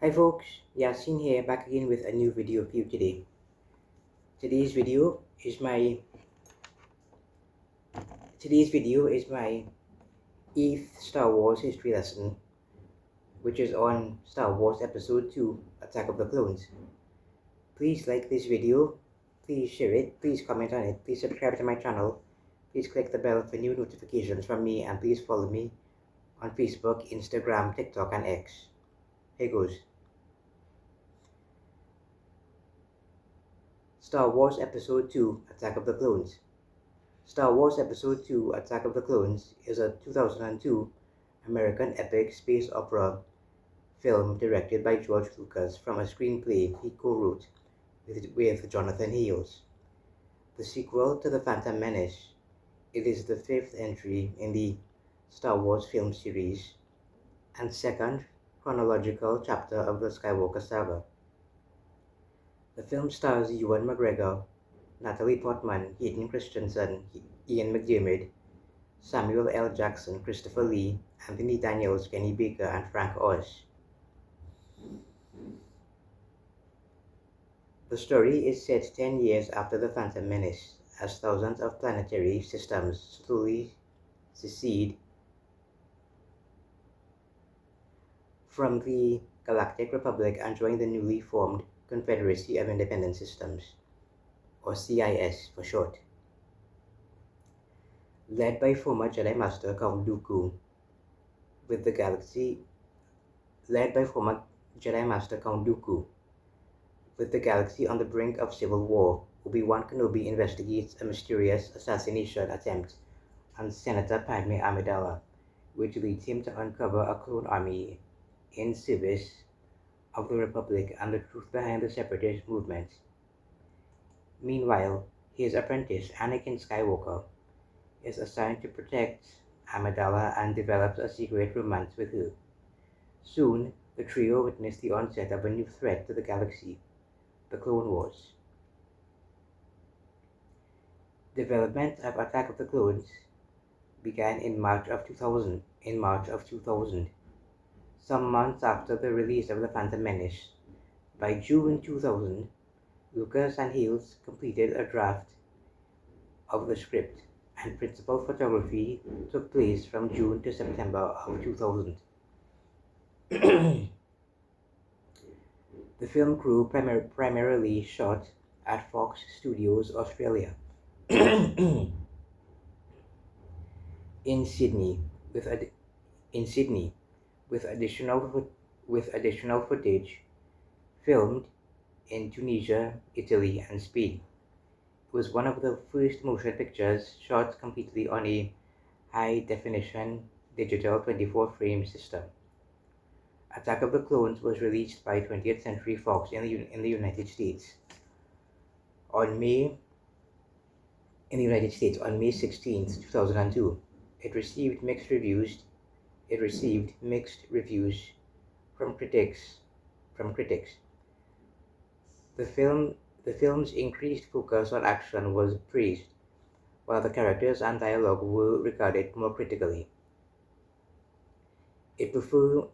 Hi folks, Yasin here, back again with a new video for you today. Today's video is my eighth Star Wars history lesson, which is on Star Wars Episode 2, Attack of the Clones. Please like this video, please share it, please comment on it, please subscribe to my channel, please click the bell for new notifications from me, and please follow me on Facebook, Instagram, TikTok, and X. Here goes. Star Wars Episode 2, Attack of the Clones. Star Wars Episode 2, Attack of the Clones is a 2002 American epic space opera film directed by George Lucas from a screenplay he co-wrote with Jonathan Hales. The sequel to The Phantom Menace, it is the fifth entry in the Star Wars film series and second chronological chapter of the Skywalker saga. The film stars Ewan McGregor, Natalie Portman, Hayden Christensen, Ian McDiarmid, Samuel L. Jackson, Christopher Lee, Anthony Daniels, Kenny Baker, and Frank Oz. The story is set 10 years after The Phantom Menace, as thousands of planetary systems slowly secede from the Galactic Republic and join the newly formed Confederacy of Independent Systems, or CIS for short. Led by former Jedi Master Count Dooku, with the galaxy on the brink of civil war, Obi-Wan Kenobi investigates a mysterious assassination attempt on Senator Padme Amidala, which leads him to uncover a clone army in service of the Republic and the truth behind the Separatist movement. Meanwhile, his apprentice, Anakin Skywalker, is assigned to protect Amidala and develops a secret romance with her. Soon, the trio witness the onset of a new threat to the galaxy, the Clone Wars. Development of Attack of the Clones began in March of 2000. Some months after the release of The Phantom Menace, by June 2000, Lucas and Hales completed a draft of the script, and principal photography took place from June to September of 2000. The film crew primarily shot at Fox Studios Australia in Sydney, with additional footage filmed in Tunisia, Italy, and Spain. It was one of the first motion pictures shot completely on a high-definition digital 24-frame system. Attack of the Clones was released by 20th Century Fox in the United States on May 16, 2002. It received mixed reviews from critics. The film's increased focus on action was praised, while the characters and dialogue were regarded more critically. It performed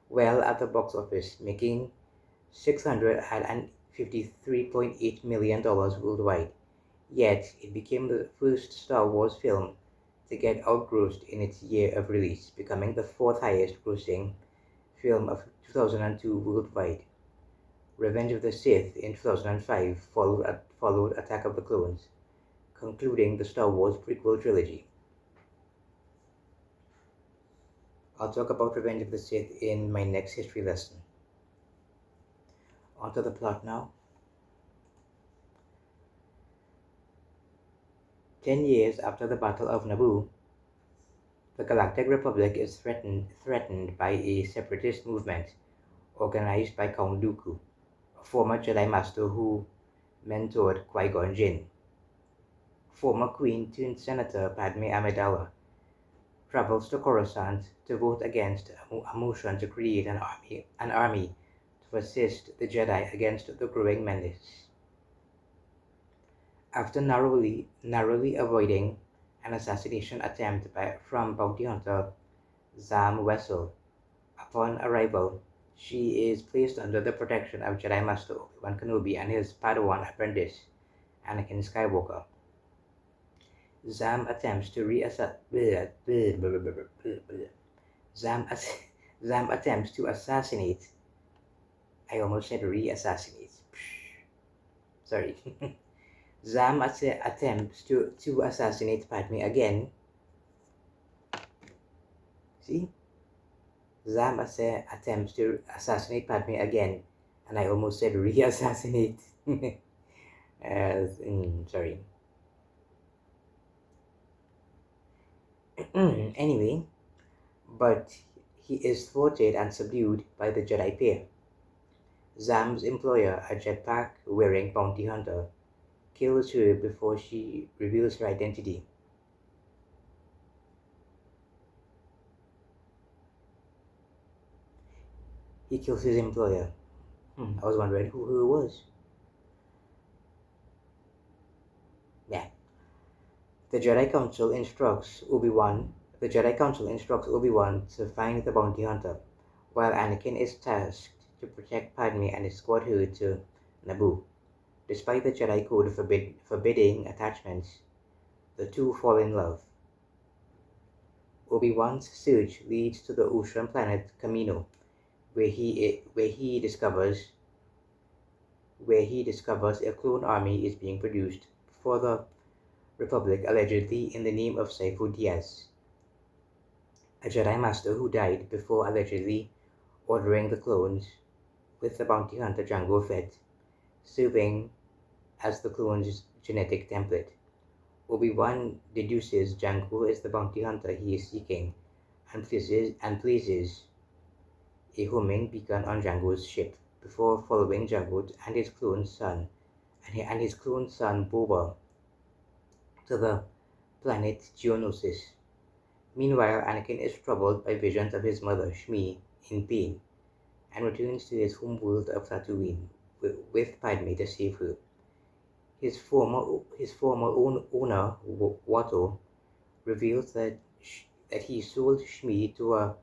well at the box office, making $653.8 million worldwide. Yet, it became the first Star Wars film to get outgrossed in its year of release, becoming the fourth highest grossing film of 2002 worldwide. Revenge of the Sith in 2005 followed Attack of the Clones, concluding the Star Wars prequel trilogy. I'll talk about Revenge of the Sith in my next history lesson. Onto the plot now. 10 years after the Battle of Naboo, the Galactic Republic is threatened by a separatist movement organized by Count Dooku, a former Jedi Master who mentored Qui-Gon Jinn. Former Queen turned Senator Padme Amidala travels to Coruscant to vote against a motion to create an army to assist the Jedi against the growing menace. After narrowly avoiding an assassination attempt from bounty hunter Zam Wesell. Upon arrival, she is placed under the protection of Jedi Master Obi-Wan Kenobi and his Padawan apprentice, Anakin Skywalker. Zam attempts to Zam attempts to assassinate. I almost said re-assassinate. Sorry. Zam attempts to assassinate Padme again. See? Zam attempts to assassinate Padme again, and I almost said re-assassinate. Sorry. Anyway, but he is thwarted and subdued by the Jedi pair. Zam's employer, a jetpack-wearing bounty hunter, kills her before she reveals her identity. He kills his employer. I was wondering who it was. Yeah. The Jedi Council instructs Obi-Wan to find the bounty hunter, while Anakin is tasked to protect Padme and escort her to Naboo. Despite the Jedi Code forbidding attachments, the two fall in love. Obi-Wan's search leads to the ocean planet Kamino, where he discovers a clone army is being produced for the Republic, allegedly in the name of Sifo Dyas, a Jedi Master who died before allegedly ordering the clones, with the bounty hunter Jango Fett serving as the clone's genetic template. Obi-Wan deduces Jango is the bounty hunter he is seeking and places a homing beacon on Jango's ship before following Jango and his clone son Boba to the planet Geonosis. Meanwhile, Anakin is troubled by visions of his mother, Shmi, in pain, and returns to his homeworld of Tatooine with Padme to save her. His former owner, Watto, reveals that he sold Shmi to a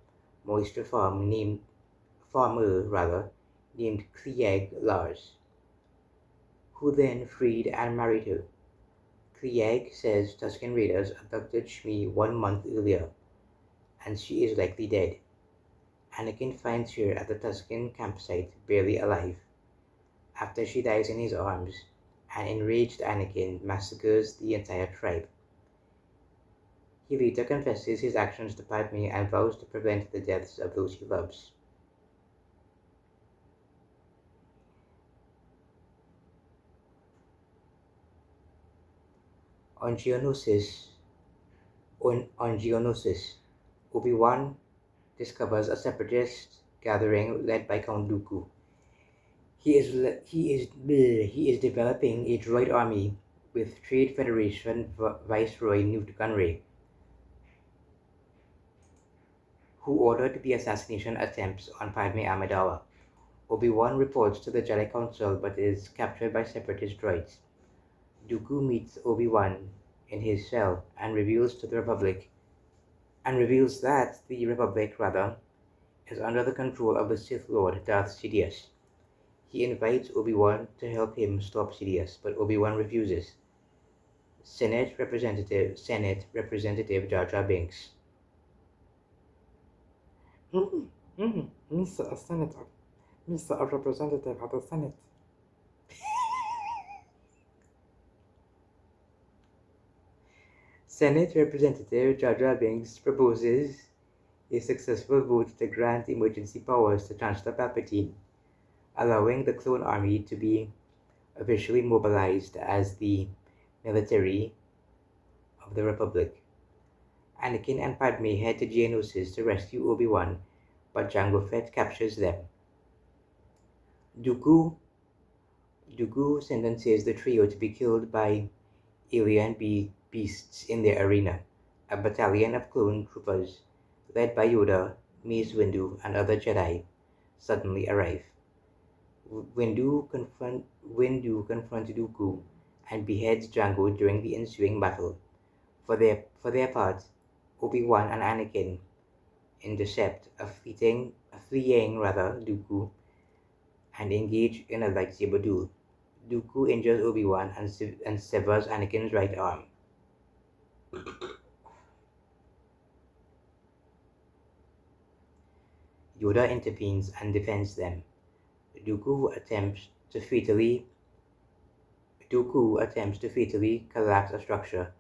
moisture farmer named Cliegg Lars, who then freed and married her. Cliegg says Tusken Raiders abducted Shmi 1 month earlier, and she is likely dead. Anakin finds her at the Tusken campsite, barely alive, after she dies in his arms, and enraged Anakin massacres the entire tribe. He later confesses his actions to Padme and vows to prevent the deaths of those he loves. On Geonosis, Obi-Wan discovers a separatist gathering led by Count Dooku. He is developing a droid army with Trade Federation Viceroy Newt Gunray, who ordered the assassination attempts on Padme Amidala. Obi-Wan reports to the Jedi Council but is captured by separatist droids. Dooku meets Obi-Wan in his cell and reveals that the Republic is under the control of the Sith Lord Darth Sidious. He invites Obi-Wan to help him stop Sidious, but Obi-Wan refuses. Senate Representative Jar Jar Binks. Mr. a Senator. Mr. a Representative of the Senate. Senate Representative Jar Jar Binks proposes a successful vote to grant emergency powers to Chancellor Palpatine, allowing the clone army to be officially mobilized as the military of the Republic. Anakin and Padme head to Geonosis to rescue Obi-Wan, but Jango Fett captures them. Dooku sentences the trio to be killed by alien beasts in their arena. A battalion of clone troopers, led by Yoda, Mace Windu, and other Jedi, suddenly arrive. Windu confronts Dooku and beheads Jango during the ensuing battle. For their part, Obi-Wan and Anakin intercept a fleeing Dooku and engage in a lightsaber duel. Dooku injures Obi-Wan and severs Anakin's right arm. Yoda intervenes and defends them. Dooku attempts to fatally collapse a structure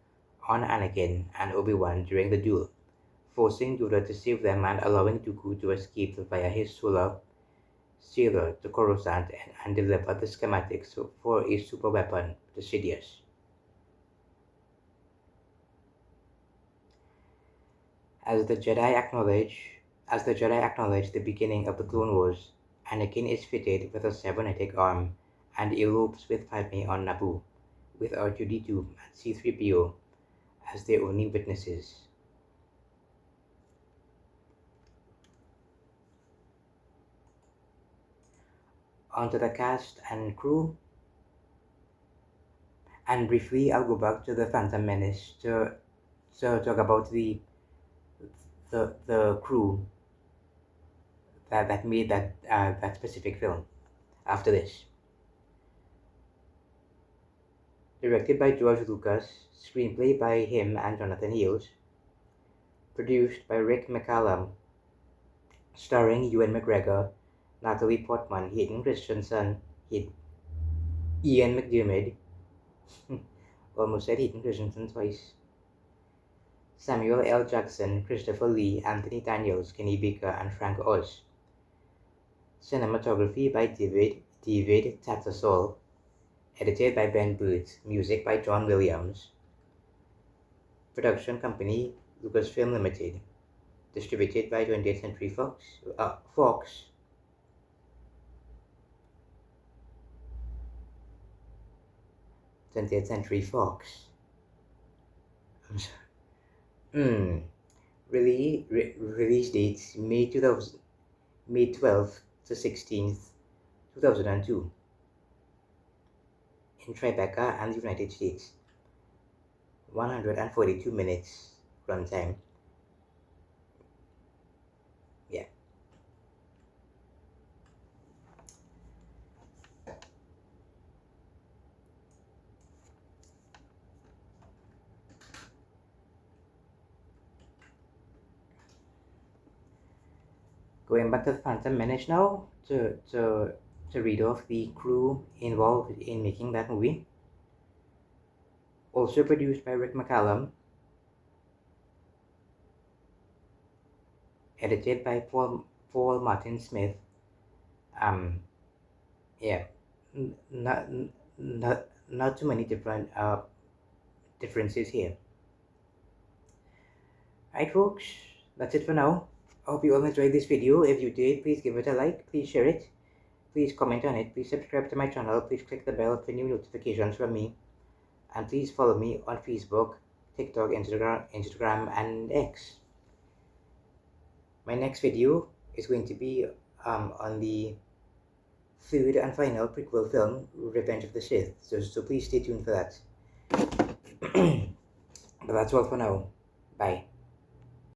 on Anakin and Obi-Wan during the duel, forcing Yoda to save them and allowing Dooku to escape via his solar sailor to Coruscant and deliver the schematics for a super weapon to Sidious. As the Jedi acknowledge the beginning of the Clone Wars, Anakin is fitted with a cybernetic arm and elopes with Padme on Naboo, with R2-D2 and C-3PO as their only witnesses. Onto the cast and crew. And briefly, I'll go back to the Phantom Menace to talk about the crew that made that specific film. After this, directed by George Lucas, screenplay by him and Jonathan Hales, produced by Rick McCallum, starring Ewan McGregor, Natalie Portman, Hayden Christensen, Ian McDiarmid, almost said Hayden Christensen twice, Samuel L. Jackson, Christopher Lee, Anthony Daniels, Kenny Baker, and Frank Oz. Cinematography by David Tattersall. Edited by Ben Booth. Music by John Williams. Production company Lucasfilm Limited. Distributed by 20th Century Fox. 20th Century Fox. I'm sorry. Release dates May 12th to 16th, 2002 in Tribeca and the United States. 142 minutes runtime. Yeah. Going back to the Phantom Menace now to read off the crew involved in making that movie. Also produced by Rick McCallum. Edited by Paul Martin Smith. Yeah, not too many different differences here. Alright folks, that's it for now. I hope you all enjoyed this video. If you did, please give it a like, please share it, please comment on it, please subscribe to my channel, please click the bell for new notifications from me, and please follow me on Facebook, TikTok, Instagram, and X. My next video is going to be on the third and final prequel film, Revenge of the Sith, so please stay tuned for that. But that's all for now. Bye.